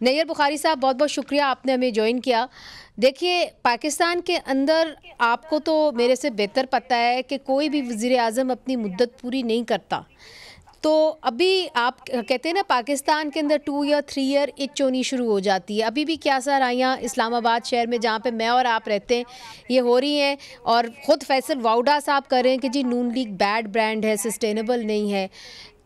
नैयर बुखारी साहब, बहुत बहुत शुक्रिया, आपने हमें ज्वाइन किया। देखिए, पाकिस्तान के अंदर आपको तो मेरे से बेहतर पता है कि कोई भी वज़ीर आज़म अपनी मुद्दत पूरी नहीं करता। तो अभी आप कहते हैं ना, पाकिस्तान के अंदर 2 या 3 ईयर इच होनी शुरू हो जाती है। अभी भी क्या सराहियाँ इस्लामाबाद शहर में, जहाँ पे मैं और आप रहते हैं, ये हो रही हैं, और ख़ुद फैसल वाउडा साहब कह रहे हैं कि जी नून लीग बैड ब्रांड है, सस्टेनेबल नहीं है।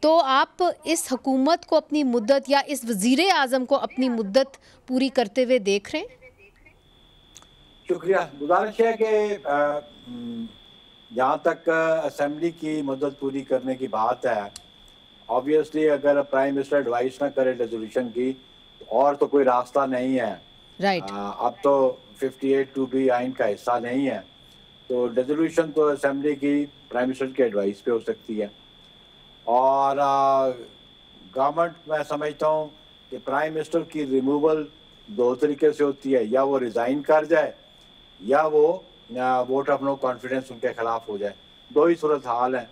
तो आप इस हुकूमत को अपनी मुद्दत, या इस वज़ीर आज़म को अपनी मुद्दत पूरी करते हुए देख रहे हैं? शुक्रिया। गुजारिश है कि जहाँ तक असेंबली की मुद्दत पूरी करने की बात है, ऑब्वियसली अगर प्राइम मिनिस्टर एडवाइस ना करे रेजोल्यूशन की, तो और तो कोई रास्ता नहीं है। राइट। अब तो 58 टू बी आइन का हिस्सा नहीं है, तो रेजोल्यूशन तो असेंबली की प्राइम मिनिस्टर की एडवाइस पे हो सकती है। और गवर्नमेंट, मैं समझता हूँ कि प्राइम मिनिस्टर की रिमूवल दो तरीके से होती है, या वो रिज़ाइन कर जाए या वो वोट ऑफ नो कॉन्फिडेंस उनके खिलाफ हो जाए। दो ही सूरत हाल है।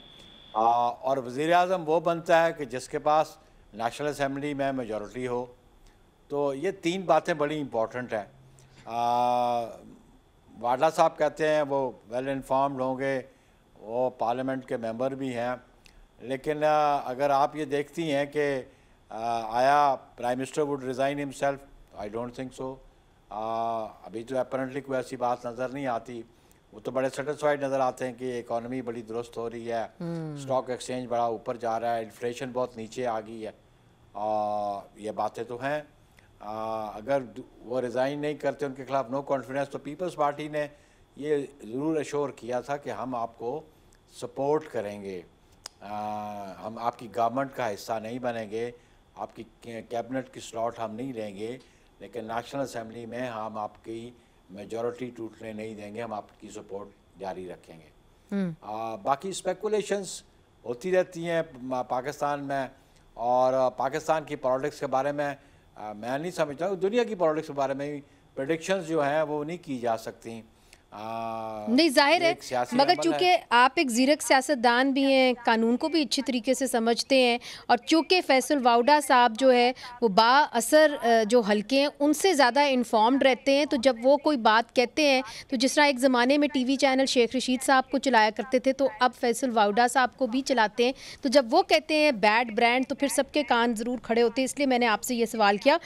और वज़ीर आज़म वो बनता है कि जिसके पास नेशनल असेंबली में मेजॉरिटी हो। तो ये तीन बातें बड़ी इम्पोर्टेंट हैं। वाडा साहब कहते हैं वो वेल इन्फॉर्म्ड होंगे, वो पार्लियामेंट के मेंबर भी हैं, लेकिन अगर आप ये देखती हैं कि आया prime minister would resign himself, I don't think so. अभी तो अपरेंटली कोई ऐसी बात नज़र नहीं आती। वो तो बड़े सेटिस्फाइड नज़र आते हैं कि इकॉनमी बड़ी दुरुस्त हो रही है, स्टॉक एक्सचेंज बड़ा ऊपर जा रहा है, इन्फ्लेशन बहुत नीचे आ गई है। ये बातें तो हैं। अगर वो रिज़ाइन नहीं करते, उनके खिलाफ नो कॉन्फिडेंस, तो पीपल्स पार्टी ने ये ज़रूर अश्योर किया था कि हम आपको सपोर्ट करेंगे, हम आपकी गवर्नमेंट का हिस्सा नहीं बनेंगे, आपकी कैबिनेट की स्लॉट हम नहीं लेंगे, लेकिन नेशनल असेंबली में हम आपकी मेजॉरिटी टूटने नहीं देंगे, हम आपकी सपोर्ट जारी रखेंगे। बाकी स्पेकुलेशंस होती रहती हैं पाकिस्तान में, और पाकिस्तान की पॉलिटिक्स के बारे में मैं नहीं समझता हूँ, दुनिया की पॉलिटिक्स के बारे में प्रेडिक्शंस जो हैं वो नहीं की जा सकती। नहीं, जाहिर है, मगर चूंकि आप एक ज़ीरक सियासतदान भी हैं, कानून को भी अच्छी तरीके से समझते हैं, और चूंकि फैसल वाउडा साहब जो है वो बाअसर जो हल्के हैं उनसे ज़्यादा इन्फॉर्म्ड रहते हैं, तो जब वो कोई बात कहते हैं, तो जिस तरह एक ज़माने में टीवी चैनल शेख रशीद साहब को चलाया करते थे, तो अब फैसल वाउडा साहब को भी चलाते हैं, तो जब वो कहते हैं बैड ब्रांड, तो फिर सबके कान ज़रूर खड़े होते हैं। इसलिए मैंने आपसे ये सवाल किया।